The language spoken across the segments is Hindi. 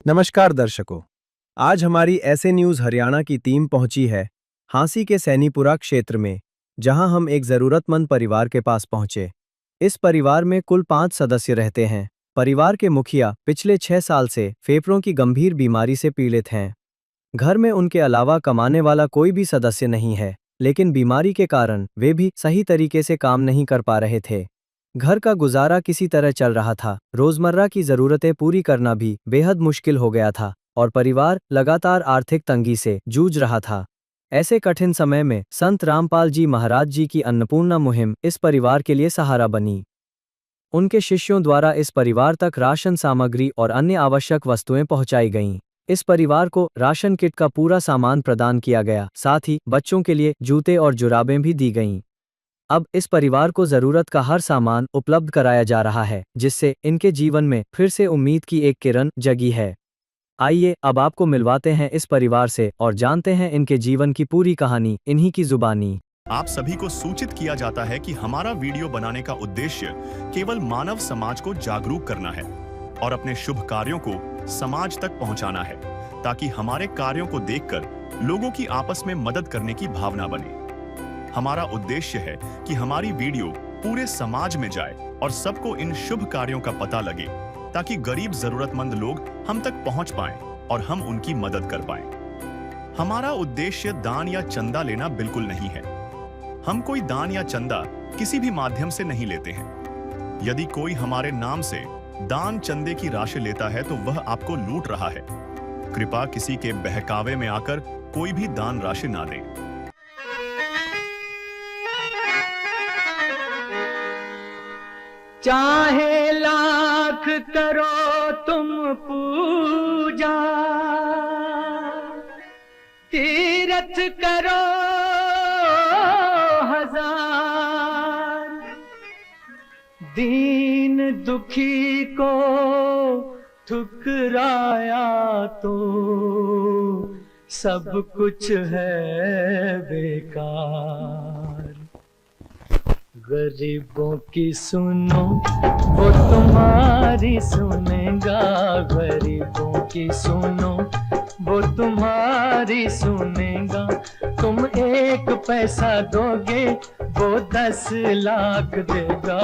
नमस्कार दर्शकों। आज हमारी ऐसे न्यूज़ हरियाणा की टीम पहुंची है हांसी के सैनीपुरा क्षेत्र में, जहां हम एक ज़रूरतमंद परिवार के पास पहुंचे। इस परिवार में कुल 5 सदस्य रहते हैं। परिवार के मुखिया पिछले 6 साल से फेफड़ों की गंभीर बीमारी से पीड़ित हैं। घर में उनके अलावा कमाने वाला कोई भी सदस्य नहीं है, लेकिन बीमारी के कारण वे भी सही तरीके से काम नहीं कर पा रहे थे। घर का गुजारा किसी तरह चल रहा था, रोजमर्रा की जरूरतें पूरी करना भी बेहद मुश्किल हो गया था और परिवार लगातार आर्थिक तंगी से जूझ रहा था। ऐसे कठिन समय में संत रामपाल जी महाराज जी की अन्नपूर्णा मुहिम इस परिवार के लिए सहारा बनी। उनके शिष्यों द्वारा इस परिवार तक राशन सामग्री और अन्य आवश्यक वस्तुएं पहुंचाई गईं। इस परिवार को राशन किट का पूरा सामान प्रदान किया गया, साथ ही बच्चों के लिए जूते और जुराबें भी दी गईं। अब इस परिवार को जरूरत का हर सामान उपलब्ध कराया जा रहा है, जिससे इनके जीवन में फिर से उम्मीद की एक किरण जगी है। आइए अब आपको मिलवाते हैं इस परिवार से और जानते हैं इनके जीवन की पूरी कहानी इन्हीं की जुबानी। आप सभी को सूचित किया जाता है कि हमारा वीडियो बनाने का उद्देश्य केवल मानव समाज को जागरूक करना है और अपने शुभ कार्यों को समाज तक पहुंचाना है, ताकि हमारे कार्यों को देखकर लोगों की आपस में मदद करने की भावना बने। हमारा उद्देश्य है कि हमारी वीडियो पूरे समाज में जाए और सबको इन शुभ कार्यों का पता लगे, ताकि गरीब जरूरतमंद लोग हम तक पहुंच पाएं और हम उनकी मदद कर पाएं। हमारा उद्देश्य दान या चंदा लेना बिल्कुल नहीं है। हम कोई दान या चंदा किसी भी माध्यम से नहीं लेते हैं। यदि कोई हमारे नाम से दान चंदे की राशि लेता है तो वह आपको लूट रहा है। कृपया किसी के बहकावे में आकर कोई भी दान राशि ना दें। चाहे लाख करो तुम पूजा, तीर्थ करो हजार, दीन दुखी को ठुकराया तो सब कुछ है बेकार। गरीबों की सुनो वो तुम्हारी सुनेगा, गरीबों की सुनो वो तुम्हारी सुनेगा। तुम 1 पैसा दोगे वो 10 लाख देगा।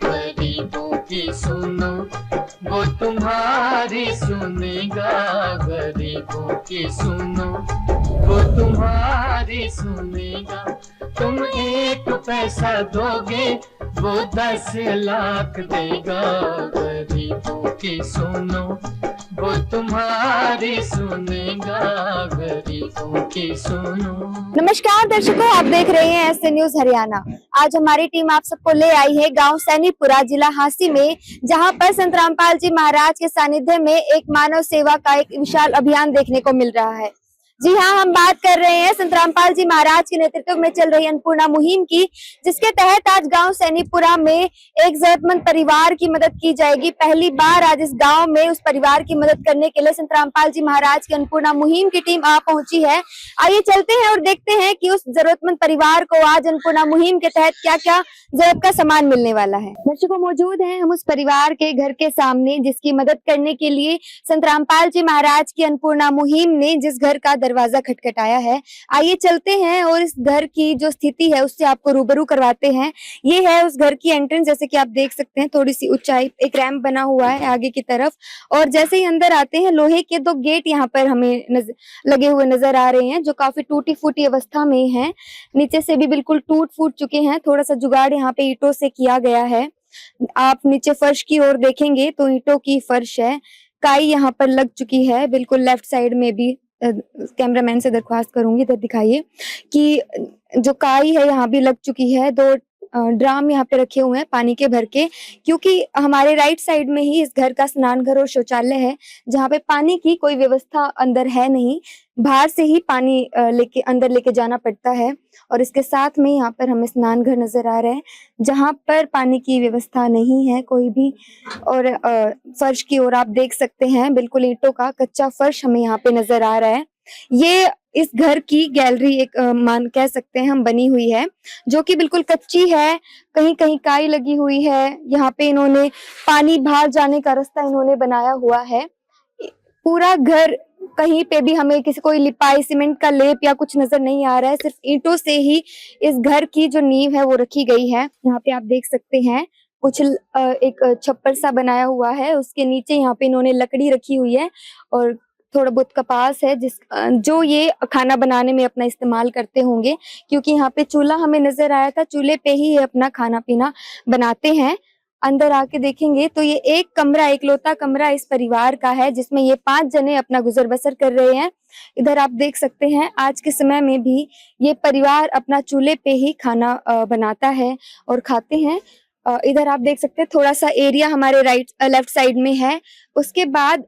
गरीबों की सुनो वो तुम्हारी सुनेगा, गरीबों की सुनो वो तुम्हारी सुनेगा। तुम 1 पैसा दोगे वो 10 लाख देगा। गरीबों की सुनो वो तुम्हारी सुनेगा, गरीबों की सुनो। नमस्कार दर्शकों, आप देख रहे हैं ऐसे न्यूज हरियाणा। आज हमारी टीम आप सबको ले आई है गांव सैनीपुरा, जिला हांसी में, जहां पर संत रामपाल जी महाराज के सानिध्य में एक मानव सेवा का एक विशाल अभियान देखने को मिल रहा है। जी हाँ, हम बात कर रहे हैं संत रामपाल जी महाराज के नेतृत्व में चल रही अन्नपूर्णा मुहिम की, जिसके तहत आज गांव सैनीपुरा में एक जरूरतमंद परिवार की मदद की जाएगी। पहली बार आज इस गांव में उस परिवार की मदद करने के लिए संत रामपाल जी महाराज की अन्नपूर्णा मुहिम की टीम आ पहुंची है। आइए चलते हैं और देखते हैं कि उस जरूरतमंद परिवार को आज अन्नपूर्णा मुहिम के तहत क्या क्या जरूरत का सामान मिलने वाला है। दर्शकों, मौजूद हैं हम उस परिवार के घर के सामने, जिसकी मदद करने के लिए संत रामपाल जी महाराज की अन्नपूर्णा मुहिम ने जिस घर का दरवाजा खटखटाया है। आइए चलते हैं और इस घर की जो स्थिति है उससे आपको रूबरू करवाते हैं। ये है उस घर की एंट्रेंस, जैसे कि आप देख सकते हैं, थोड़ी सी ऊंचाई, एक रैंप बना हुआ है आगे की तरफ, और जैसे ही अंदर आते हैं लोहे के 2 गेट यहाँ पर हमें लगे हुए नजर आ रहे हैं, जो काफी टूटी फूटी अवस्था में है। नीचे से भी बिल्कुल टूट फूट चुके हैं। थोड़ा सा जुगाड़ यहाँ पे ईंटों से किया गया है। आप नीचे फर्श की ओर देखेंगे तो ईंटों की फर्श है। काई यहाँ पर लग चुकी है। बिल्कुल लेफ्ट साइड में भी कैमरामैन से दरख्वास्त करूंगी, इधर दिखाइए कि जो काई है यहाँ भी लग चुकी है। 2 ड्राम यहाँ पे रखे हुए हैं पानी के भर के, क्योंकि हमारे राइट साइड में ही इस घर का स्नान घर और शौचालय है, जहाँ पे पानी की कोई व्यवस्था अंदर है नहीं। बाहर से ही पानी लेके अंदर लेके जाना पड़ता है। और इसके साथ में यहाँ पर हमें स्नान घर नजर आ रहा है, जहाँ पर पानी की व्यवस्था नहीं है कोई भी। और फर्श की ओर आप देख सकते हैं, बिल्कुल ईंटों का कच्चा फर्श हमें यहाँ पे नजर आ रहा है। ये इस घर की गैलरी एक मान कह सकते हैं हम बनी हुई है, जो कि बिल्कुल कच्ची है। कहीं कहीं काई लगी हुई है। यहाँ पे इन्होंने पानी बाहर जाने का रास्ता इन्होंने बनाया हुआ है। पूरा घर कहीं पे भी हमें किसी कोई लिपाई सीमेंट का लेप या कुछ नजर नहीं आ रहा है, सिर्फ ईंटों से ही इस घर की जो नींव है वो रखी गई है। यहाँ पे आप देख सकते हैं कुछ एक छप्पर सा बनाया हुआ है, उसके नीचे यहाँ पे इन्होंने लकड़ी रखी हुई है और थोड़ा बहुत कपास है जो ये खाना बनाने में अपना इस्तेमाल करते होंगे, क्योंकि यहाँ पे चूल्हा हमें नजर आया था, चूल्हे पे ही ये अपना खाना पीना बनाते हैं। अंदर आके देखेंगे तो ये एक कमरा, इकलौता कमरा इस परिवार का है जिसमें ये 5 जने अपना गुजर बसर कर रहे हैं। इधर आप देख सकते हैं आज के समय में भी ये परिवार अपना चूल्हे पे ही खाना बनाता है और खाते हैं। इधर आप देख सकते हैं थोड़ा सा एरिया हमारे लेफ्ट साइड में है, उसके बाद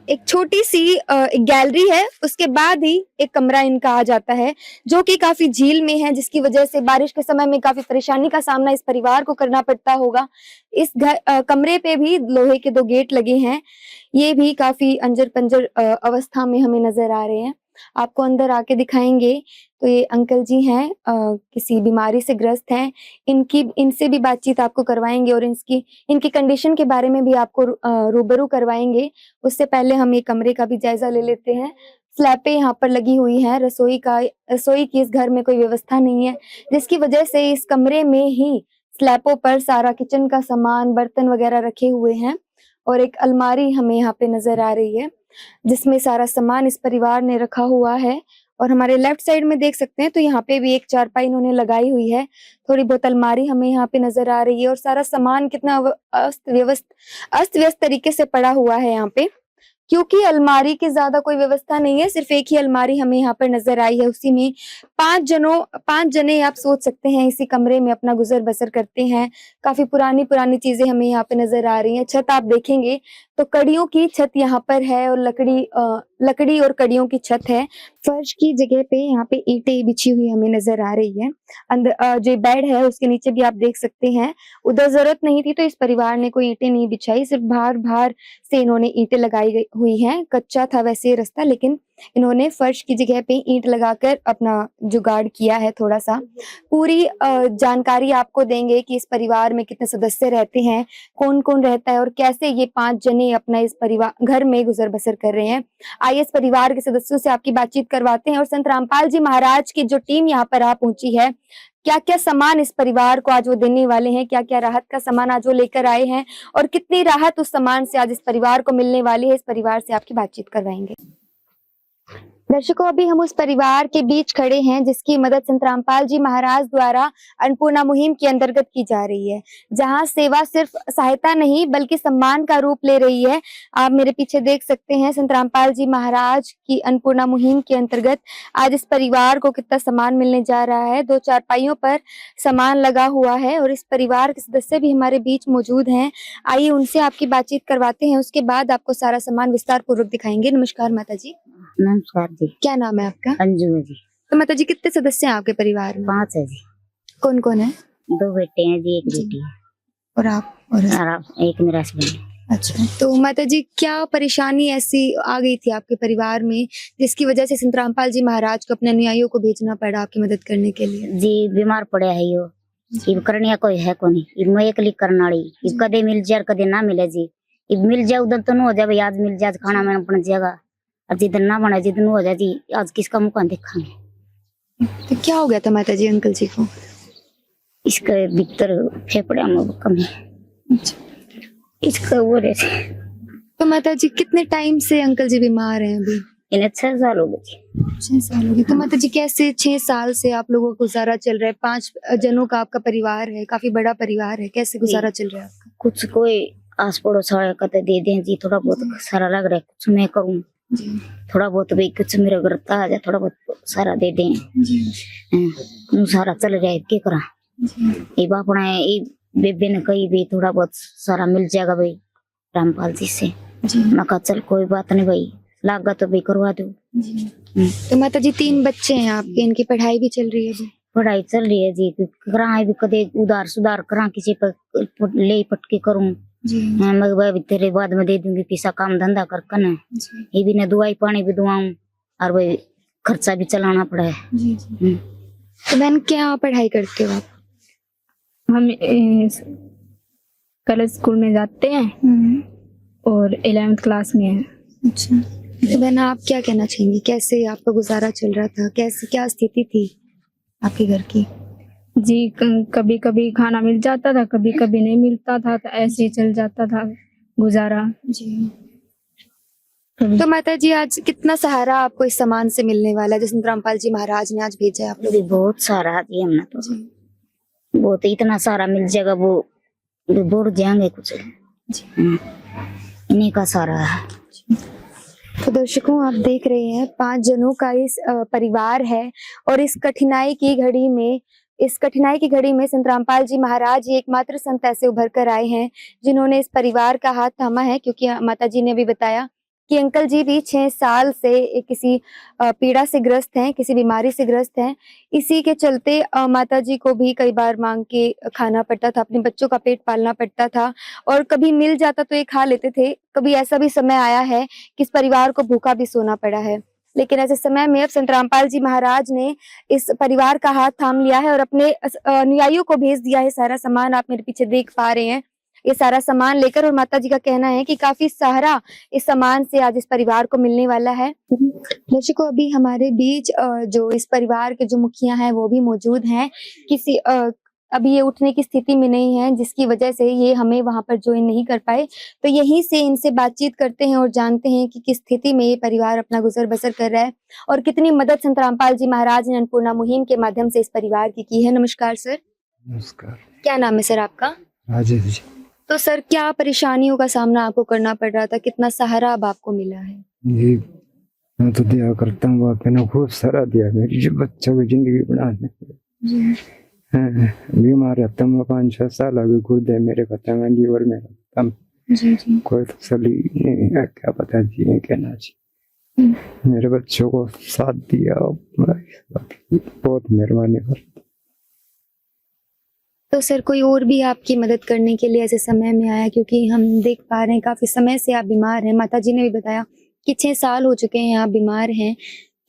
एक छोटी सी एक गैलरी है, उसके बाद ही एक कमरा इनका आ जाता है जो कि काफी झील में है, जिसकी वजह से बारिश के समय में काफी परेशानी का सामना इस परिवार को करना पड़ता होगा। इस कमरे पे भी लोहे के 2 गेट लगे हैं, ये भी काफी अंजर पंजर अवस्था में हमें नजर आ रहे हैं। आपको अंदर आके दिखाएंगे तो ये अंकल जी हैं, किसी बीमारी से ग्रस्त हैं, इनसे भी बातचीत आपको करवाएंगे और इनकी कंडीशन के बारे में भी आपको रूबरू करवाएंगे। उससे पहले हम ये कमरे का भी जायजा ले लेते हैं। स्लैबें यहाँ पर लगी हुई हैं, रसोई की इस घर में कोई व्यवस्था नहीं है, जिसकी वजह से इस कमरे में ही स्लैबों पर सारा किचन का सामान, बर्तन वगैरह रखे हुए हैं और एक अलमारी हमें यहाँ पे नजर आ रही है जिसमें सारा सामान इस परिवार ने रखा हुआ है। और हमारे लेफ्ट साइड में देख सकते हैं तो यहाँ पे भी एक चारपाई इन्होंने लगाई हुई है, थोड़ी बहुत अलमारी हमें यहाँ पे नजर आ रही है और सारा सामान कितना अस्त व्यस्त तरीके से पड़ा हुआ है यहाँ पे, क्योंकि अलमारी की ज्यादा कोई व्यवस्था नहीं है, सिर्फ एक ही अलमारी हमें यहाँ पर नजर आई है। उसी में 5 जने आप सोच सकते हैं इसी कमरे में अपना गुजर बसर करते हैं। काफी पुरानी चीजें हमें यहाँ पे नजर आ रही हैं। छत आप देखेंगे तो कड़ियों की छत यहाँ पर है और लकड़ी और कड़ियों की छत है। फर्श की जगह पे यहाँ पे ईंटें बिछी हुई हमें नजर आ रही है। अंदर जो बेड है उसके नीचे भी आप देख सकते हैं, उधर जरूरत नहीं थी तो इस परिवार ने कोई ईंटें नहीं बिछाई, सिर्फ बाहर से इन्होंने ईंटें लगाई हुई हैं। कच्चा था वैसे रास्ता, लेकिन इन्होंने फर्श की जगह पे ईंट लगाकर अपना जुगाड़ किया है थोड़ा सा। पूरी जानकारी आपको देंगे कि इस परिवार में कितने सदस्य रहते हैं, कौन कौन रहता है और कैसे ये 5 जने अपना इस परिवार घर में गुजर बसर कर रहे हैं। आइए इस परिवार के सदस्यों से आपकी बातचीत करवाते हैं और संत रामपाल जी महाराज की जो टीम यहाँ पर आ पहुंची है, क्या क्या सामान इस परिवार को आज वो देने वाले हैं, क्या क्या राहत का सामान आज वो लेकर आए हैं और कितनी राहत उस सामान से आज इस परिवार को मिलने वाली है, इस परिवार से आपकी बातचीत करवाएंगे। दर्शकों, अभी हम उस परिवार के बीच खड़े हैं जिसकी मदद संत रामपाल जी महाराज द्वारा अन्नपूर्णा मुहिम के अंतर्गत की जा रही है, जहां सेवा सिर्फ सहायता नहीं बल्कि सम्मान का रूप ले रही है। आप मेरे पीछे देख सकते हैं संत रामपाल जी महाराज की अन्नपूर्णा मुहिम के अंतर्गत आज इस परिवार को कितना सम्मान मिलने जा रहा है। 2 चारपाइयों पर सामान लगा हुआ है और इस परिवार के सदस्य भी हमारे बीच मौजूद हैं। आइए उनसे आपकी बातचीत करवाते हैं, उसके बाद आपको सारा सामान विस्तार पूर्वक दिखाएंगे। नमस्कार माता जी। नमस्कार जी। क्या नाम है आपका? अंजू है जी। तो माता जी कितने सदस्य हैं आपके परिवार में? 5 है जी। कौन कौन है? 2 बेटे हैं जी, 1 बेटी है। और आप? और आप? एक मेरा हस्बैंड। अच्छा, तो माता जी क्या परेशानी ऐसी आ गई थी आपके परिवार में जिसकी वजह से संत रामपाल जी महाराज को अपने अनुयायियों को भेजना पड़ा आपकी मदद करने के लिए? जी बीमार पड़े है यो, इब करने कोई है कोनी, इब मैं एक लिख करना रही, इब कदे मिल जाए कदे ना मिले जी। इब मिल जाए उधर तो न हो जाए, आज मिल जाए खाना मैंने अपना जगह, और जिधर ना बना जिधर हो जाए जी, आज किसका मुँह देखांगे। तो क्या हो गया था माता जी अंकल जी को? इसका भीतर फेफड़े में कमी, इसका वो रहते। तो माता जी कितने टाइम से अंकल जी बीमार हैं अभी? इन्हें 6 साल हो गए। 6 साल हो गए। तो माता जी कैसे 6 साल से आप लोगों को गुजारा चल रहा है? 5 जनों का आपका परिवार है, काफी बड़ा परिवार है, कैसे गुजारा चल रहा है आपका? कुछ कोई आस पड़ोस वाले कहते दे दें जी, थोड़ा बहुत सारा लग रहा है, कुछ मैं करूँ थोड़ा बहुत भी, कुछ मेरे घर का आ जाए थोड़ा बहुत सारा दे दें सारा चल जाए, क्या करा। ये बापना ये बेबे ने कही भी थोड़ा बहुत सारा मिल जाएगा भाई रामपाल जी से। मैं कहा चल कोई बात नहीं भाई, लागा तो भाई करवा दो। तो माता जी 3 बच्चे हैं आपके, इनकी पढ़ाई भी चल रही है जी? पढ़ाई चल रही है जी, करा भी कदे उधार सुधार करा, किसी पर ले पटके करूँ मैं तेरे बाद में दे दूंगी पैसा, काम धंधा कर ना, ये भी न दवाई पानी भी दुआऊं और भाई खर्चा भी चलाना पड़ा है। तो बहन क्या पढ़ाई करते हो आप? हम कॉलेज स्कूल में जाते हैं और 11th क्लास में हैं। अच्छा, तो बहना आप क्या कहना चाहेंगी, कैसे आपका गुजारा चल रहा था, कैसे क्या स्थिति थी आपके घर की? जी कभी कभी खाना मिल जाता था, कभी कभी नहीं मिलता था, तो ऐसे ही चल जाता था गुजारा। जी। तो माता जी आज कितना सहारा आपको इस सामान से मिलने वाला है जो संत रामपाल जी महाराज ने आज भेजा है आप लोगों अभी बहुत सारा दिया हमने तो, को? बहुत इतना सारा मिल जाएगा वो बोल जाएंगे कुछ। इन्हीं का सारा है। तो दर्शकों आप देख रहे हैं 5 जनों का इस परिवार है और इस कठिनाई की घड़ी में संत रामपाल जी महाराज ही एकमात्र संत ऐसे उभर कर आए हैं जिन्होंने इस परिवार का हाथ थामा है, क्योंकि माता जी ने भी बताया कि अंकल जी भी 6 साल से किसी पीड़ा से ग्रस्त हैं, किसी बीमारी से ग्रस्त हैं। इसी के चलते माता जी को भी कई बार मांग के खाना पड़ता था, अपने बच्चों का पेट पालना पड़ता था और कभी मिल जाता तो ये खा लेते थे। कभी ऐसा भी समय आया है कि इस परिवार को भूखा भी सोना पड़ा है। लेकिन ऐसे समय में अब संत रामपाल जी महाराज ने इस परिवार का हाथ थाम लिया है और अपने अनुयायियों को भेज दिया है। सारा सामान आप मेरे पीछे देख पा रहे हैं, ये सारा सामान लेकर, और माता जी का कहना है कि काफी सहारा इस सामान से आज इस परिवार को मिलने वाला है। दर्शकों अभी हमारे बीच जो इस परिवार के जो मुखिया हैं वो भी मौजूद हैं। अभी ये उठने की स्थिति में नहीं है, जिसकी वजह से ये हमें वहां पर ज्वाइन नहीं कर पाए। तो यहीं से इनसे बातचीत करते हैं और जानते हैं कि किस स्थिति में ये परिवार अपना गुजर बसर कर रहा है और कितनी मदद संत रामपाल जी महाराज ने अन्नपूर्णा मुहिम के माध्यम से इस परिवार की है। नमस्कार सर। नमस्कार। क्या नाम है सर आपका? राजेश जी। तो सर क्या परेशानियों का सामना आपको करना पड़ रहा था, कितना सहारा अब आपको मिला है? ये मैं तो दिया करता हूँ, आपने ना खूब सारा दिया, मेरी जो बच्चों की जिंदगी बनाने। बीमार रहता हूँ 5-6 साल, अभी गुर्दे मेरे खत्म है, लीवर मेरा खत्म, कोई तसल्ली नहीं है, क्या पता जी कहना चाहिए। मेरे बच्चों को साथ दिया, बहुत मेहरबानी कर। तो सर कोई और भी आपकी मदद करने के लिए ऐसे समय में आया, क्योंकि हम देख पा रहे हैं काफी समय से आप बीमार हैं, माता जी ने भी बताया कि 6 साल हो चुके हैं आप बीमार हैं।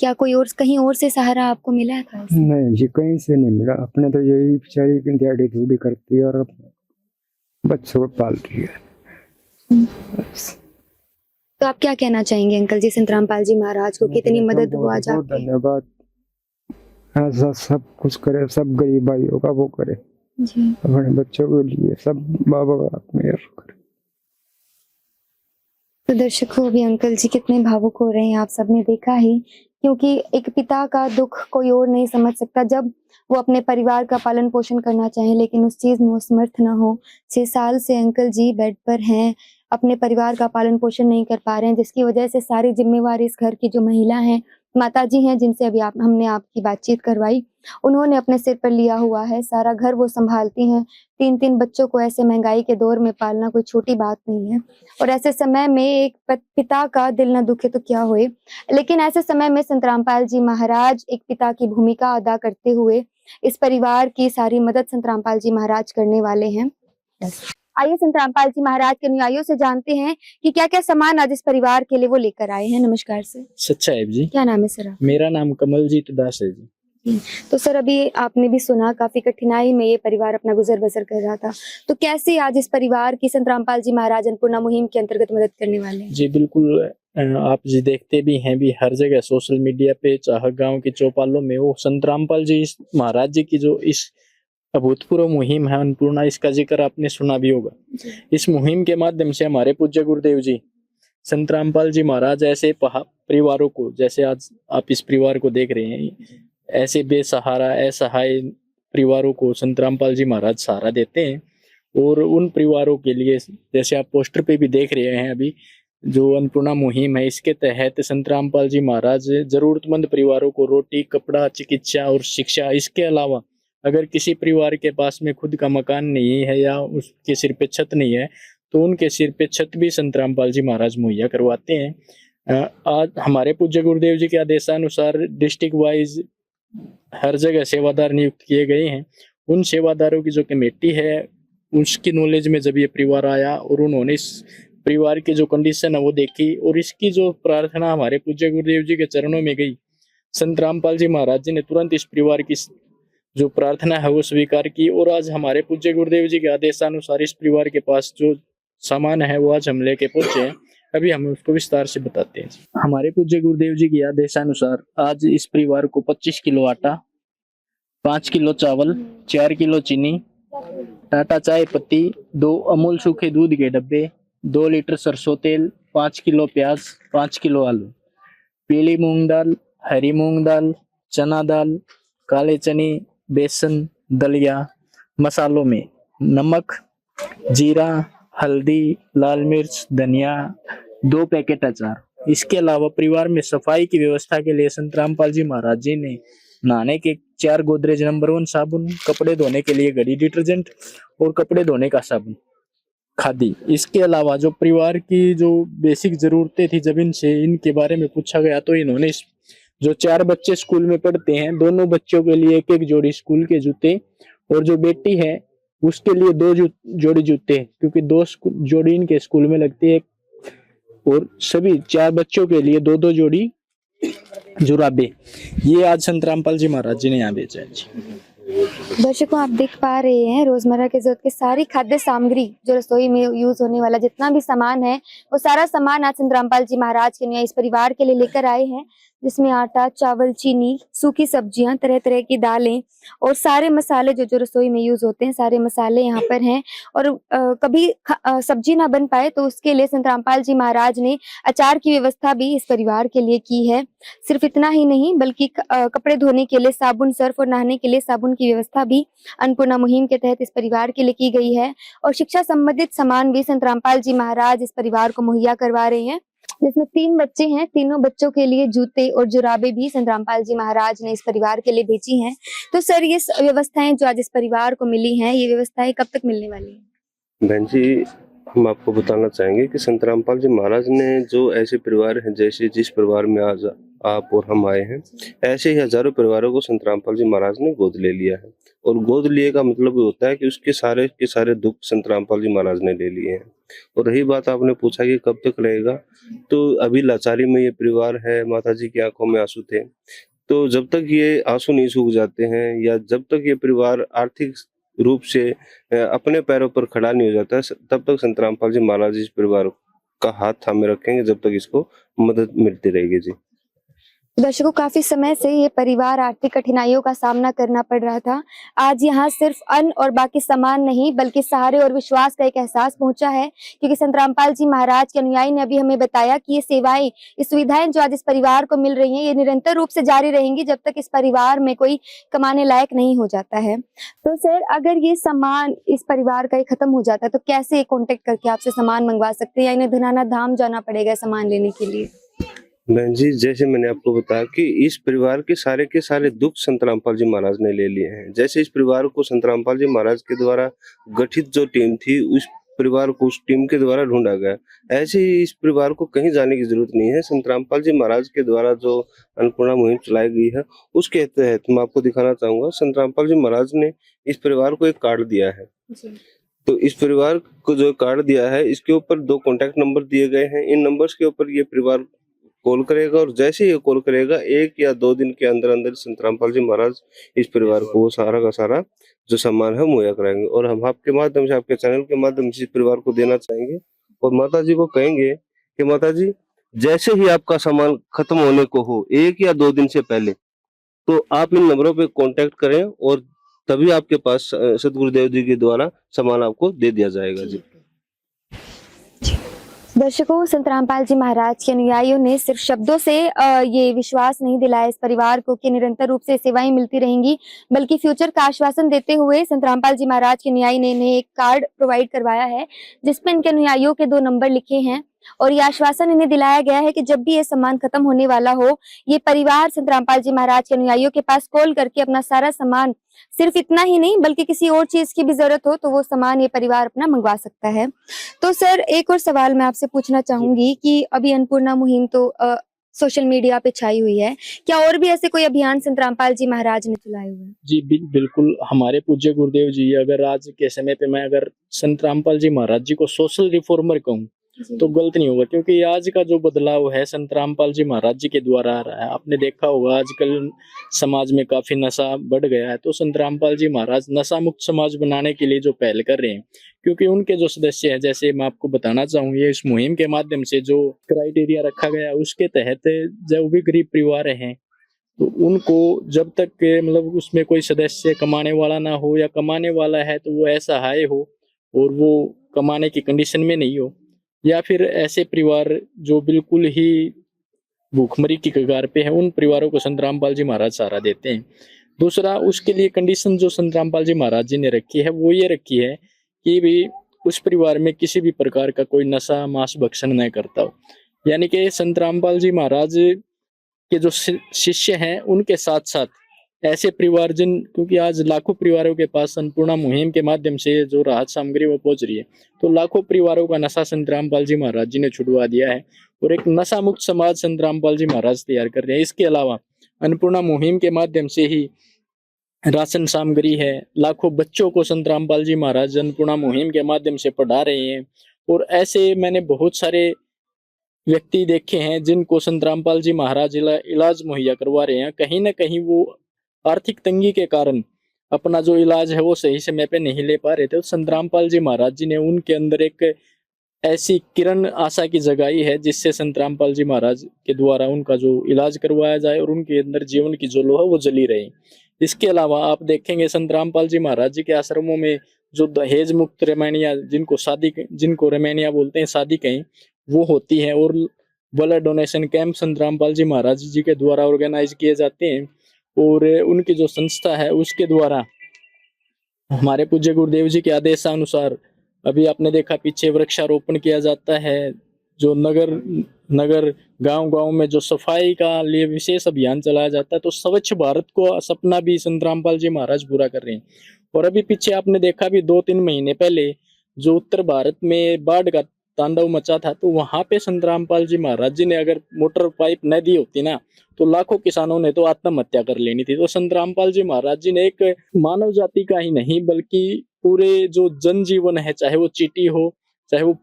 क्या कोई और कहीं और से सहारा आपको मिला था? नहीं जी, कहीं से नहीं मिला। अपने तो यही बेचारी दिहाड़ी धूड़ी करती है और बच्चों को पाल रही है। तो आप क्या कहना चाहेंगे अंकल जी, संत रामपाल जी महाराज को कितनी मदद हुआ? धन्यवाद। ऐसा सब कुछ करे, सब गरीब भाइयों का वो करे जी, अपने बच्चों के लिए, सब बाबा मेहर करे। तो दर्शकों अभी अंकल जी कितने भावुक हो रहे हैं, आप सबने देखा ही, क्योंकि एक पिता का दुख कोई और नहीं समझ सकता जब वो अपने परिवार का पालन पोषण करना चाहे लेकिन उस चीज में वो समर्थ ना हो। 6 साल से अंकल जी बेड पर हैं, अपने परिवार का पालन पोषण नहीं कर पा रहे हैं, जिसकी वजह से सारी जिम्मेवारी इस घर की जो महिला हैं, माता जी हैं, जिनसे अभी हमने आपकी बातचीत करवाई, उन्होंने अपने सिर पर लिया हुआ है। सारा घर वो संभालती हैं। 3-3 बच्चों को ऐसे महंगाई के दौर में पालना कोई छोटी बात नहीं है और ऐसे समय में एक पिता का दिल न दुखे तो क्या होए। लेकिन ऐसे समय में संत रामपाल जी महाराज एक पिता की भूमिका अदा करते हुए इस परिवार की सारी मदद संत रामपाल जी महाराज करने वाले हैं। आइए संत रामपाल जी महाराज के अनुयायियों से जानते हैं कि क्या क्या सामान आज इस परिवार के लिए वो लेकर आए हैं। नमस्कार सर। सच्चा है जी। क्या नाम है सर? मेरा नाम कमलजीत दास है जी। तो सर अभी आपने भी सुना काफी कठिनाई में ये परिवार अपना गुजर बसर कर रहा था, तो कैसे आज इस परिवार की संत रामपाल जी महाराज अन्नपूर्णा मुहिम के अंतर्गत मदद करने वाले हैं? जी बिल्कुल, आप जी देखते भी हैं भी हर जगह सोशल मीडिया पे, चाहे गांव की चौपालों में, वो संत रामपाल जी महाराज जी की जो इस अभूतपूर्व मुहिम है अन्नपूर्णा, इसका जिक्र आपने सुना भी होगा। इस मुहिम के माध्यम से हमारे पूज्य गुरुदेव जी संत रामपाल जी महाराज ऐसे परिवारों को, जैसे आज आप इस परिवार को देख रहे हैं, ऐसे बेसहारा असहाय परिवारों को संत रामपाल जी महाराज सहारा देते हैं। और उन परिवारों के लिए, जैसे आप पोस्टर पे भी देख रहे हैं अभी, जो अन्नपूर्णा मुहिम है, इसके तहत संत रामपाल जी महाराज जरूरतमंद परिवारों को रोटी, कपड़ा, चिकित्सा और शिक्षा, इसके अलावा अगर किसी परिवार के पास में खुद का मकान नहीं है या उसके सिर पे छत नहीं है, तो उनके सिर पे छत भी संत रामपाल जी महाराज मुहैया करवाते हैं। आज हमारे पूज्य गुरुदेव जी के आदेशानुसार डिस्ट्रिक्ट वाइज हर जगह सेवादार नियुक्त किए गए हैं। उन सेवादारों की जो कमेटी है, उसकी नॉलेज में जब ये परिवार आया और उन्होंने इस परिवार की जो कंडीशन है वो देखी और इसकी जो प्रार्थना हमारे पूज्य गुरुदेव जी के चरणों में गई, संत रामपाल जी महाराज जी ने तुरंत इस परिवार की जो प्रार्थना है वो स्वीकार की। और आज हमारे पूज्य गुरुदेव जी के आदेशानुसार इस परिवार के पास जो सामान है वो आज हम लेके पहुंचे हैं। अभी हम उसको विस्तार से बताते हैं। हमारे पूज्य गुरुदेव जी की आदेशानुसार आज इस परिवार को 25 किलो आटा, 5 किलो चावल, 4 किलो चीनी, टाटा चाय पत्ती, 2 अमूल सूखे दूध के डब्बे, 2 लीटर सरसों तेल, 5 किलो प्याज, 5 किलो आलू, पीली मूंग दाल, हरी मूंग दाल, चना दाल, काले चने, बेसन, दलिया, मसालों में नमक, जीरा, हल्दी, लाल मिर्च, धनिया, 2 पैकेट अचार। इसके अलावा परिवार में सफाई की व्यवस्था के लिए संत रामपाल जी महाराज जी ने नहाने के 4 गोदरेज नंबर 1 साबुन, कपड़े धोने के लिए घड़ी डिटर्जेंट और कपड़े धोने का साबुन, खादी। इसके अलावा जो परिवार की जो बेसिक जरूरतें थी जब इनसे इनके बारे में पूछा गया तो इन्होंने जो 4 बच्चे स्कूल में पढ़ते हैं, दोनों बच्चों के लिए एक जोड़ी स्कूल के जूते, और जो बेटी है उसके लिए 2 जोड़ी जूते, क्योंकि 2 जोड़ी इनके स्कूल में लगती है, और सभी 4 बच्चों के लिए 2 जोड़ी जुराबे। ये आज संत रामपाल जी महाराज जी ने यहाँ बेचा है जी। दर्शकों, आप देख पा रहे हैं रोजमर्रा की जरूरत की सारी खाद्य सामग्री, जो रसोई में यूज होने वाला जितना भी सामान है, वो सारा सामान आज संत रामपाल जी महाराज के लिए इस परिवार के लिए लेकर आए हैं, जिसमें आटा, चावल, चीनी, सूखी सब्जियां, तरह तरह की दालें और सारे मसाले जो रसोई में यूज होते हैं, सारे मसाले यहाँ पर हैं। और कभी सब्जी ना बन पाए तो उसके लिए संत रामपाल जी महाराज ने अचार की व्यवस्था भी इस परिवार के लिए की है। सिर्फ इतना ही नहीं, बल्कि कपड़े धोने के लिए साबुन, सर्फ और नहाने के लिए साबुन की व्यवस्था भी अन्नपूर्णा मुहिम के तहत इस परिवार के लिए की गई है। और शिक्षा संबंधित सामान भी संत रामपाल जी महाराज इस परिवार को मुहैया करवा रहे हैं, जिसमें 3 बच्चे हैं। तीनों बच्चों के लिए जूते और जुराबे भी संत रामपाल जी महाराज ने इस परिवार के लिए भेजी हैं। तो सर, ये व्यवस्थाएं जो आज इस परिवार को मिली हैं, ये व्यवस्थाएं कब तक मिलने वाली हैं? बहन जी, हम आपको बताना चाहेंगे कि संत रामपाल जी महाराज ने जो ऐसे परिवार हैं, जैसे जिस परिवार में आज आप और हम आए हैं, ऐसे ही हजारों परिवारों को संत रामपाल जी महाराज ने गोद ले लिया है। और गोद लिए का मतलब होता है कि उसके सारे के सारे दुख संत रामपाल जी महाराज ने ले लिए हैं। और रही बात, आपने पूछा कि कब तक रहेगा, तो अभी लाचारी में ये परिवार है। माता जी की आंखों में आंसू थे, तो जब तक ये आंसू नहीं सूख जाते हैं, या जब तक ये परिवार आर्थिक रूप से अपने पैरों पर खड़ा नहीं हो जाता है, तब तक संत रामपाल जी महाराज इस परिवार का हाथ थामे रखेंगे, जब तक इसको मदद मिलती रहेगी जी। दर्शकों, काफी समय से ये परिवार आर्थिक कठिनाइयों का सामना करना पड़ रहा था। आज यहाँ सिर्फ अन्न और बाकी सामान नहीं, बल्कि सहारे और विश्वास का एक एहसास पहुंचा है, क्योंकि संत रामपाल जी महाराज के अनुयायी ने अभी हमें बताया कि ये सेवाएं, ये सुविधाएं जो आज इस परिवार को मिल रही हैं, ये निरंतर रूप से जारी रहेंगी जब तक इस परिवार में कोई कमाने लायक नहीं हो जाता है। तो सर, अगर ये सामान इस परिवार का ही खत्म हो जाता है तो कैसे कॉन्टेक्ट करके आपसे सामान मंगवा सकते हैं, या इन्हें धनाना धाम जाना पड़ेगा सामान लेने के लिए? बहन जी, जैसे मैंने आपको बताया कि इस परिवार के सारे दुख संत रामपाल जी महाराज ने ले लिए हैं। जैसे इस परिवार को संत रामपाल जी महाराज के द्वारा गठित जो टीम थी, उस परिवार को उस टीम के द्वारा ढूंढा गया, ऐसे ही इस परिवार को कहीं जाने की जरूरत नहीं है। संत रामपाल जी महाराज के द्वारा जो अन्नपूर्णा मुहिम चलाई गई है, उसके तहत मैं आपको दिखाना चाहूंगा, संत रामपाल जी महाराज ने इस परिवार को एक कार्ड दिया है। तो इस परिवार को जो कार्ड दिया है, इसके ऊपर 2 कॉन्टैक्ट नंबर दिए गए हैं। इन नंबर्स के ऊपर ये परिवार कॉल करेगा, और जैसे ये कॉल करेगा, 1 या 2 दिन के अंदर अंदर संत रामपाल जी महाराज इस परिवार को वो सारा का सारा जो सामान है मुहैया कराएंगे। और हम आपके माध्यम से, आपके चैनल के माध्यम से इस परिवार को देना चाहेंगे, और माता जी को कहेंगे कि माता जी, जैसे ही आपका सामान खत्म होने को हो, 1 या 2 दिन से पहले, तो आप इन नंबरों पे कांटेक्ट करें, और तभी आपके पास सतगुरुदेव जी के द्वारा सामान आपको दे दिया जाएगा जी। दर्शकों, संत रामपाल जी महाराज के अनुयायियों ने सिर्फ शब्दों से ये विश्वास नहीं दिलाया इस परिवार को कि निरंतर रूप से सेवाएं मिलती रहेंगी, बल्कि फ्यूचर का आश्वासन देते हुए संत रामपाल जी महाराज के अनुयायी ने इन्हें एक कार्ड प्रोवाइड करवाया है, जिसमें इनके अनुयायियों के 2 नंबर लिखे हैं। और ये आश्वासन इन्हें दिलाया गया है कि जब भी ये सामान खत्म होने वाला हो, ये परिवार संत रामपाल जी महाराज के अनुयायियों के पास कॉल करके अपना सारा सामान, सिर्फ इतना ही नहीं बल्कि किसी और चीज की भी जरूरत हो तो वो सामान ये परिवार अपना मंगवा सकता है। तो सर, एक और सवाल मैं आपसे पूछना चाहूंगी कि अभी अन्नपूर्णा मुहिम तो सोशल मीडिया पे छाई हुई है, क्या और भी ऐसे कोई अभियान संत रामपाल जी महाराज ने चलाए हुए हैं? जी बिल्कुल, हमारे पूज्य गुरुदेव जी, अगर आज के समय पे मैं अगर संत रामपाल जी महाराज जी को सोशल रिफॉर्मर कहूँ, तो गलत नहीं होगा, क्योंकि आज का जो बदलाव है संत रामपाल जी महाराज जी के द्वारा आ रहा है। आपने देखा होगा आजकल समाज में काफी नशा बढ़ गया है, तो संत रामपाल जी महाराज नशा मुक्त समाज बनाने के लिए जो पहल कर रहे हैं, क्योंकि उनके जो सदस्य हैं, जैसे मैं आपको बताना चाहूंगी, इस मुहिम के माध्यम से जो क्राइटेरिया रखा गया उसके तहत जो भी गरीब परिवार हैं तो उनको जब तक मतलब उसमें कोई सदस्य कमाने वाला ना हो, या कमाने वाला है तो वो ऐसा हाय हो और वो कमाने की कंडीशन में नहीं हो, या फिर ऐसे परिवार जो बिल्कुल ही भूखमरी की कगार पे है, उन परिवारों को संत रामपाल जी महाराज सहारा देते हैं। दूसरा, उसके लिए कंडीशन जो संत रामपाल जी महाराज जी ने रखी है वो ये रखी है कि भी उस परिवार में किसी भी प्रकार का कोई नशा मांस भक्षण न करता हो। यानी कि संत रामपाल जी महाराज के जो शिष्य हैं उनके साथ साथ ऐसे परिवार क्योंकि आज लाखों परिवारों के पास अन्नपूर्णा मुहिम के माध्यम से जो राहत सामग्री वो पहुंच रही है, तो लाखों परिवारों का नशा संत रामपाल जी महाराज जी ने छुड़वा दिया है और एक नशा मुक्त समाज संत रामपाल जी महाराज तैयार कर रहे हैं। इसके अलावा अन्नपूर्णा मुहिम के माध्यम से ही राशन सामग्री है, लाखों बच्चों को संत रामपाल जी महाराज अन्नपूर्णा मुहिम के माध्यम से पढ़ा रहे हैं। और ऐसे मैंने बहुत सारे व्यक्ति देखे हैं जिनको संत रामपाल जी महाराज इलाज मुहैया करवा रहे हैं। कहीं ना कहीं वो आर्थिक तंगी के कारण अपना जो इलाज है वो सही समय पे नहीं ले पा रहे थे, तो संत रामपाल जी महाराज जी ने उनके अंदर एक ऐसी किरण आशा की जगाई है जिससे संत रामपाल जी महाराज के द्वारा उनका जो इलाज करवाया जाए और उनके अंदर जीवन की जो लोह है वो जली रहे। इसके अलावा आप देखेंगे संत रामपाल जी महाराज जी के आश्रमों में जो दहेज मुक्त रमैनिया, जिनको रमैनिया बोलते हैं, शादी कहीं वो होती है, और ब्लड डोनेशन कैंप संत रामपाल जी महाराज जी के द्वारा ऑर्गेनाइज किए जाते हैं। और उनकी जो संस्था है उसके द्वारा हमारे पूज्य गुरुदेव जी के आदेशानुसार अभी आपने देखा पीछे वृक्षारोपण किया जाता है, जो नगर गांव में जो सफाई का लिए विशेष अभियान चलाया जाता है। तो स्वच्छ भारत को सपना भी संत रामपाल जी महाराज पूरा कर रहे हैं। और अभी पीछे आपने देखा भी 2-3 महीने पहले जो उत्तर भारत में बाढ़ का तांडव मचा था, तो वहां पे संत रामपाल जी महाराज जी ने अगर मोटर पाइप न दी होती ना तो लाखों किसानों ने तो आत्महत्या कर लेनी थी। तो संत रामपाल जी महाराज जी ने एक मानव जाति का ही नहीं बल्कि पूरे जो जनजीवन है, चाहे वो चींटी हो, चाहे वो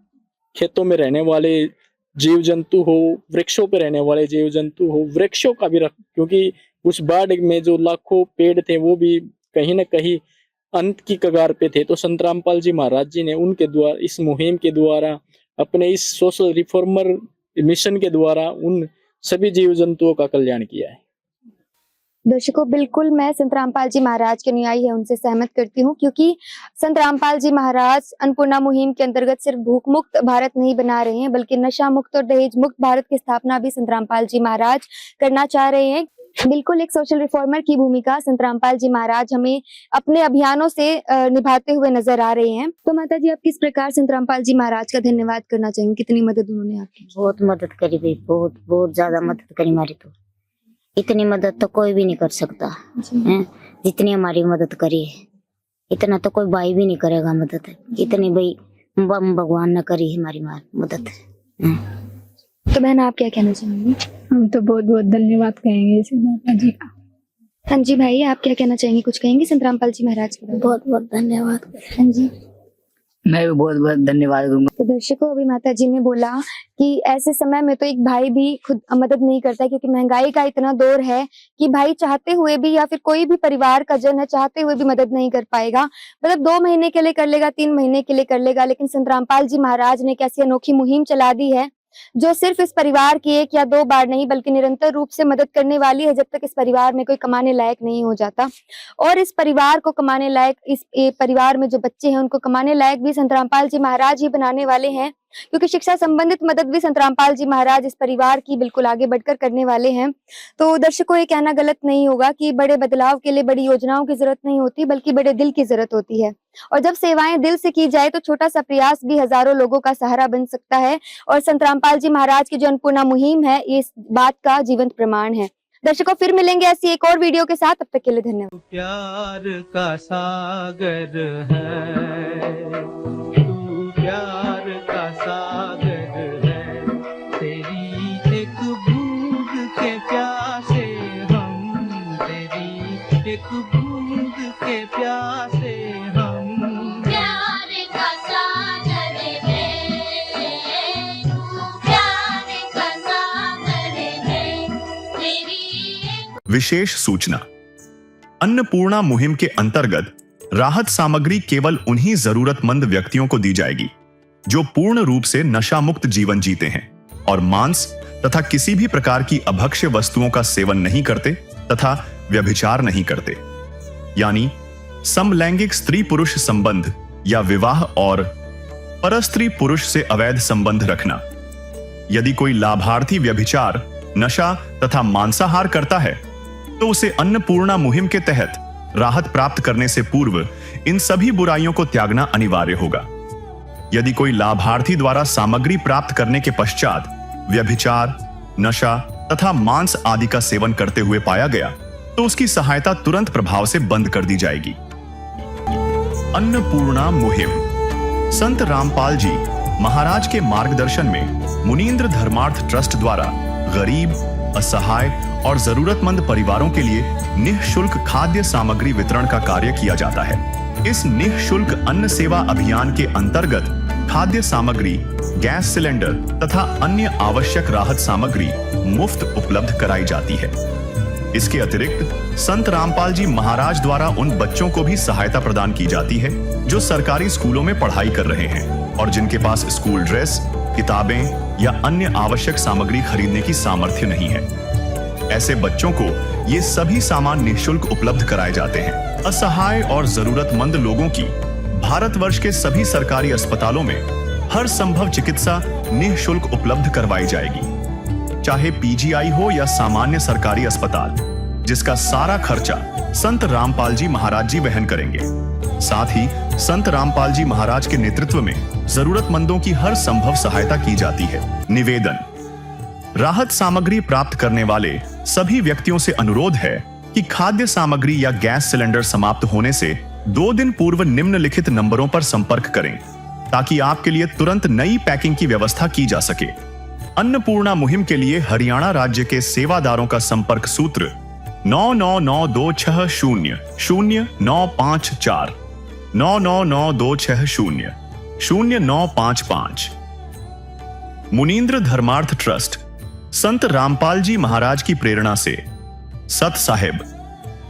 खेतों में रहने वाले जीव जंतु हो, वृक्षों पे रहने वाले जीव जंतु हो, वृक्षों का भी क्योंकि उस बाढ़ में जो लाखों पेड़ थे वो भी कहीं ना कहीं अंत की कगार पे थे। तो संत रामपाल जी महाराज जी ने उनके द्वारा इस मुहिम के द्वारा अपने इस सोशल रिफॉर्मर मिशन के द्वारा उन सभी जीव जंतुओं का कल्याण किया है। दर्शकों, बिल्कुल मैं संत रामपाल जी महाराज के अनुयायी है उनसे सहमत करती हूँ, क्योंकि संत रामपाल जी महाराज अन्नपूर्णा मुहिम के अंतर्गत सिर्फ भूख मुक्त भारत नहीं बना रहे हैं बल्कि नशा मुक्त और दहेज मुक्त भारत की स्थापना भी संत रामपाल जी महाराज करना चाह रहे हैं। बिल्कुल एक सोशल रिफॉर्मर की भूमिका संत रामपाल जी महाराज हमें अपने अभियानों से निभाते हुए नजर आ रहे हैं। तो माता जी, आप किस प्रकार संत रामपाल जी महाराज का धन्यवाद करना चाहेंगे? कितनी मदद उन्होंने आपकी? बहुत मदद करी भाई, बहुत बहुत ज्यादा मदद करी हमारी। तो इतनी मदद तो कोई भी नहीं कर सकता है जितनी हमारी मदद करी है। इतना तो कोई भाई भी नहीं करेगा मदद, इतनी भाई भगवान ने करी हमारी मदद। तो बहन, आप क्या कहना चाहेंगी? हम तो बहुत बहुत धन्यवाद कहेंगे इसे माता जी का। हाँ जी भाई, आप क्या कहना चाहेंगे? कुछ कहेंगे संत रामपाल जी महाराज के बारे में? बहुत बहुत धन्यवाद। हाँ जी, मैं भी बहुत बहुत धन्यवाद दूंगा। तो दर्शकों, अभी माता जी ने बोला कि ऐसे समय में तो एक भाई भी खुद मदद नहीं करता, क्योंकि महंगाई का इतना दौर है कि भाई चाहते हुए भी या फिर कोई भी परिवार का जन है चाहते हुए भी मदद नहीं कर पाएगा। मतलब 2 महीने के लिए कर लेगा, 3 महीने के लिए कर लेगा, लेकिन संत रामपाल जी महाराज ने एक ऐसी अनोखी मुहिम चला दी है जो सिर्फ इस परिवार की 1 या 2 बार नहीं बल्कि निरंतर रूप से मदद करने वाली है, जब तक इस परिवार में कोई कमाने लायक नहीं हो जाता। और इस परिवार को कमाने लायक, इस परिवार में जो बच्चे हैं उनको कमाने लायक भी संत रामपाल जी महाराज ही बनाने वाले हैं, क्योंकि शिक्षा संबंधित मदद भी संत रामपाल जी महाराज इस परिवार की बिल्कुल आगे बढ़कर करने वाले हैं। तो दर्शकों, ये कहना गलत नहीं होगा कि बड़े बदलाव के लिए बड़ी योजनाओं की जरूरत नहीं होती बल्कि बड़े दिल की जरूरत होती है। और जब सेवाएं दिल से की जाए तो छोटा सा प्रयास भी हजारों लोगों का सहारा बन सकता है। और संत रामपाल जी महाराज की जो अन्नपूर्णा मुहिम है, ये इस बात का जीवंत प्रमाण है। दर्शकों, फिर मिलेंगे ऐसी एक और वीडियो के साथ, तब तक के लिए धन्यवाद। प्यार का सागर है, तू प्यार का सागर है, तेरी एक बूंद के प्यासे हम, तेरी एक बूंद के प्यासे हम। प्यार का सागर है, विशेष सूचना। अन्नपूर्णा मुहिम के अंतर्गत राहत सामग्री केवल उन्हीं जरूरतमंद व्यक्तियों को दी जाएगी जो पूर्ण रूप से नशा मुक्त जीवन जीते हैं और मांस तथा किसी भी प्रकार की अभक्ष्य वस्तुओं का सेवन नहीं करते तथा व्यभिचार नहीं करते, यानी समलैंगिक स्त्री पुरुष संबंध या विवाह और परस्त्री पुरुष से अवैध संबंध रखना। यदि कोई लाभार्थी व्यभिचार, नशा तथा मांसाहार करता है तो उसे अन्नपूर्णा मुहिम के तहत राहत प्राप्त करने से पूर्व इन सभी बुराइयों को त्यागना अनिवार्य होगा। यदि कोई लाभार्थी द्वारा सामग्री प्राप्त करने के पश्चात व्यभिचार, नशा तथा मांस आदि का सेवन करते हुए पाया गया तो उसकी सहायता तुरंत प्रभाव से बंद कर दी जाएगी। अन्नपूर्णा मुहिम। संत रामपाल जी महाराज के मार्गदर्शन में मुनींद्र धर्मार्थ ट्रस्ट द्वारा गरीब, असहाय और जरूरतमंद परिवारों के लिए निःशुल्क खाद्य सामग्री वितरण का कार्य किया जाता है। इस निःशुल्क अन्न सेवा अभियान के अंतर्गत खाद्य सामग्री, गैस सिलेंडर तथा अन्य आवश्यक राहत सामग्री मुफ्त उपलब्ध कराई जाती है। इसके अतिरिक्त संत रामपाल जी महाराज द्वारा उन बच्चों को भी सहायता प्रदान की जाती है जो सरकारी स्कूलों में पढ़ाई कर रहे हैं और जिनके पास स्कूल ड्रेस, किताबें या अन्य आवश्यक सामग्री खरीदने की सामर्थ्य नहीं है। ऐसे बच्चों को ये सभी सामान निःशुल्क उपलब्ध कराए जाते हैं। असहाय और जरूरतमंद लोगों की भारतवर्ष के सभी सरकारी अस्पतालों में हर संभव चिकित्सा निःशुल्क उपलब्ध करवाई जाएगी, चाहे पीजीआई हो या सामान्य सरकारी अस्पताल, जिसका सारा खर्चा संत रामपाल जी महाराज जी वहन करेंगे। साथ ही संत रामपाल जी महाराज के नेतृत्व में जरूरतमंदों की हर संभव सहायता की जाती है। निवेदन। राहत सामग्री प्राप्त करने वाले सभी व्यक्तियों से अनुरोध है कि खाद्य सामग्री या गैस सिलेंडर समाप्त होने से 2 दिन पूर्व निम्नलिखित नंबरों पर संपर्क करें ताकि आपके लिए तुरंत नई पैकिंग की व्यवस्था की जा सके। अन्नपूर्णा मुहिम के लिए हरियाणा राज्य के सेवादारों का संपर्क सूत्र 9992600954 9992600955। मुनींद्र धर्मार्थ ट्रस्ट संत रामपाल जी महाराज की प्रेरणा से सत साहिब